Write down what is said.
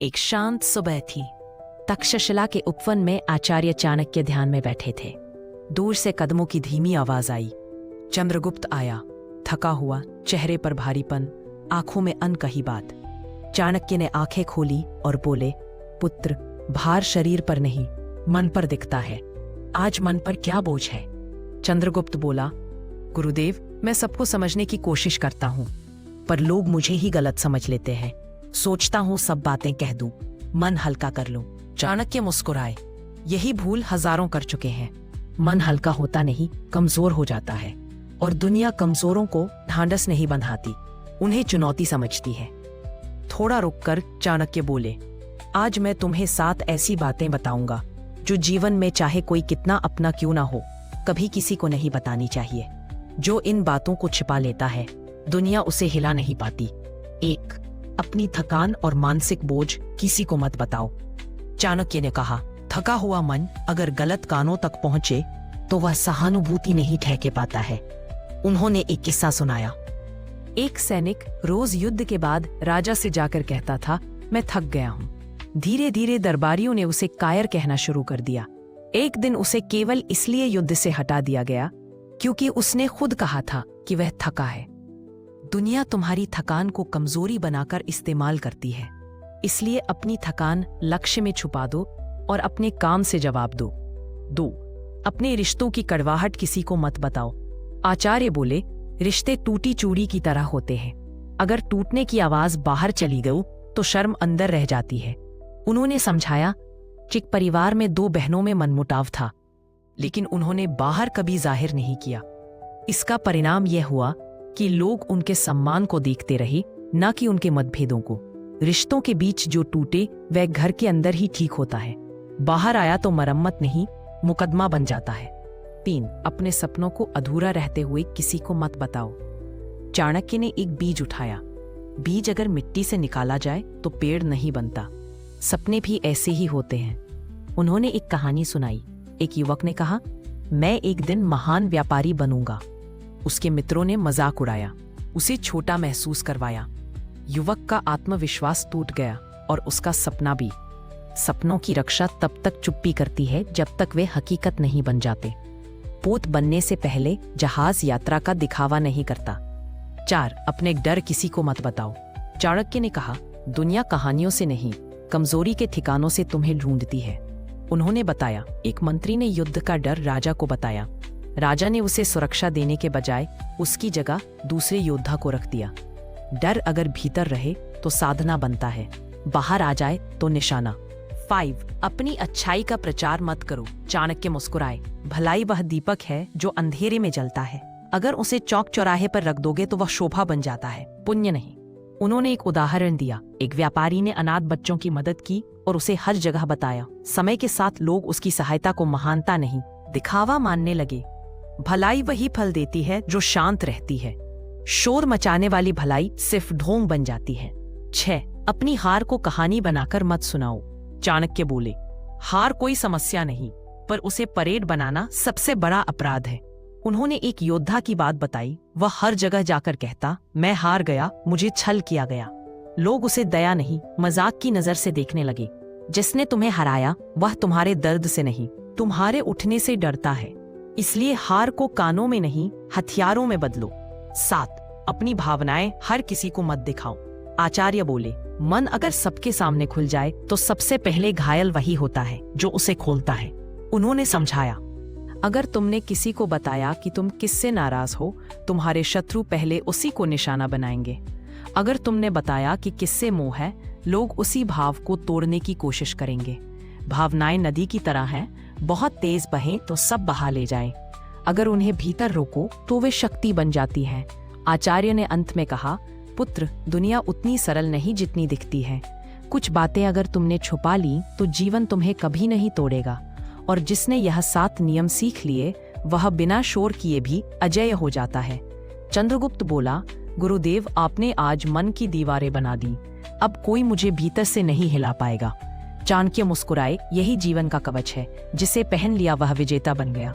एक शांत सुबह थी। तक्षशिला के उपवन में आचार्य चाणक्य ध्यान में बैठे थे। दूर से कदमों की धीमी आवाज आई। चंद्रगुप्त आया, थका हुआ, चेहरे पर भारीपन, आंखों में अनकही बात। चाणक्य ने आंखें खोली और बोले, पुत्र, भार शरीर पर नहीं, मन पर दिखता है। आज मन पर क्या बोझ है? चंद्रगुप्त बोला, गुरुदेव, मैं सबको समझने की कोशिश करता हूँ, पर लोग मुझे ही गलत समझ लेते हैं। सोचता हूँ सब बातें कह दूं, मन हल्का कर लूं। चाणक्य मुस्कुराए, यही भूल हजारों कर चुके हैं। मन हल्का होता नहीं, कमजोर हो जाता है, और दुनिया कमजोरों को ढांढस नहीं बंधाती, उन्हें चुनौती समझती है। थोड़ा रुककर चाणक्य बोले, आज मैं तुम्हें 7 ऐसी बातें बताऊंगा जो जीवन में चाहे कोई कितना अपना क्यों ना हो, कभी किसी को नहीं बतानी चाहिए। जो इन बातों को छिपा लेता है, दुनिया उसे हिला नहीं पाती। 1, अपनी थकान और मानसिक बोझ किसी को मत बताओ। चाणक्य ने कहा, थका हुआ मन अगर गलत कानों तक पहुंचे तो वह सहानुभूति नहीं ठहके पाता है। उन्होंने एक किस्सा सुनाया। एक सैनिक रोज युद्ध के बाद राजा से जाकर कहता था, मैं थक गया हूं। धीरे धीरे दरबारियों ने उसे कायर कहना शुरू कर दिया। एक दिन उसे केवल इसलिए युद्ध से हटा दिया गया क्योंकि उसने खुद कहा था कि वह थका है। दुनिया तुम्हारी थकान को कमजोरी बनाकर इस्तेमाल करती है, इसलिए अपनी थकान लक्ष्य में छुपा दो और अपने काम से जवाब दो। 2, अपने रिश्तों की कड़वाहट किसी को मत बताओ। आचार्य बोले, रिश्ते टूटी चूड़ी की तरह होते हैं। अगर टूटने की आवाज बाहर चली गई तो शर्म अंदर रह जाती है। उन्होंने समझाया कि एक परिवार में 2 बहनों में मनमुटाव था, लेकिन उन्होंने बाहर कभी जाहिर नहीं किया। इसका परिणाम यह हुआ कि लोग उनके सम्मान को देखते रहे, न कि उनके मतभेदों को। रिश्तों के बीच जो टूटे वह घर के अंदर ही ठीक होता है, बाहर आया तो मरम्मत नहीं, मुकदमा बन जाता है। 3, अपने सपनों को अधूरा रहते हुए किसी को मत बताओ। चाणक्य ने एक बीज उठाया। बीज अगर मिट्टी से निकाला जाए तो पेड़ नहीं बनता। सपने भी ऐसे ही होते हैं। उन्होंने एक कहानी सुनाई। एक युवक ने कहा, मैं एक दिन महान व्यापारी बनूंगा। उसके मित्रों ने मजाक उड़ाया, उसे छोटा महसूस करवाया। युवक का आत्मविश्वास टूट गया और उसका सपना भी। सपनों की रक्षा तब तक चुप्पी करती है जब तक वे हकीकत नहीं बन जाते। पोत बनने से पहले जहाज यात्रा का दिखावा नहीं करता। 4, अपने डर किसी को मत बताओ। चाणक्य ने कहा, दुनिया कहानियों से नहीं, कमजोरी के ठिकानों से तुम्हें ढूंढती है। उन्होंने बताया, एक मंत्री ने युद्ध का डर राजा को बताया। राजा ने उसे सुरक्षा देने के बजाय उसकी जगह दूसरे योद्धा को रख दिया। डर अगर भीतर रहे तो साधना बनता है, बाहर आ जाए तो निशाना। 5, अपनी अच्छाई का प्रचार मत करो। चाणक्य मुस्कुराए, भलाई वह दीपक है जो अंधेरे में जलता है। अगर उसे चौक चौराहे पर रख दोगे तो वह शोभा बन जाता है, पुण्य नहीं। उन्होंने एक उदाहरण दिया। एक व्यापारी ने अनाथ बच्चों की मदद की और उसे हर जगह बताया। समय के साथ लोग उसकी सहायता को महानता नहीं, दिखावा मानने लगे। भलाई वही फल देती है जो शांत रहती है। शोर मचाने वाली भलाई सिर्फ ढोंग बन जाती है। 6, अपनी हार को कहानी बनाकर मत सुनाओ। चाणक्य बोले, हार कोई समस्या नहीं, पर उसे परेड बनाना सबसे बड़ा अपराध है। उन्होंने एक योद्धा की बात बताई। वह हर जगह जाकर कहता, मैं हार गया, मुझे छल किया गया। लोग उसे दया नहीं, मजाक की नजर से देखने लगे। जिसने तुम्हें हराया वह तुम्हारे दर्द से नहीं, तुम्हारे उठने से डरता है। इसलिए हार को कानों में नहीं, हथियारों में बदलो। 7, अपनी भावनाएं हर किसी को मत दिखाओ। आचार्य बोले, मन अगर सबके सामने खुल जाए तो सबसे पहले घायल वही होता है जो उसे खोलता है। उन्होंने समझाया, अगर तुमने किसी को बताया कि तुम किससे नाराज हो, तुम्हारे शत्रु पहले उसी को निशाना बनाएंगे। अगर तुमने बताया कि किससे मोह है, लोग उसी भाव को तोड़ने की कोशिश करेंगे। भावनाएं नदी की तरह हैं, बहुत तेज बहें तो सब बहा ले जाएं। अगर उन्हें भीतर रोको तो वे शक्ति बन जाती हैं। आचार्य ने अंत में कहा, पुत्र, दुनिया उतनी सरल नहीं जितनी दिखती है। कुछ बातें अगर तुमने छुपा ली तो जीवन तुम्हें कभी नहीं तोड़ेगा, और जिसने यह 7 नियम सीख लिए वह बिना शोर किए भी अजेय हो जाता है। चंद्रगुप्त बोला, गुरुदेव, आपने आज मन की दीवारें बना दी, अब कोई मुझे भीतर से नहीं हिला पाएगा। चाणक्य मुस्कुराए, यही जीवन का कवच है, जिसे पहन लिया वह विजेता बन गया।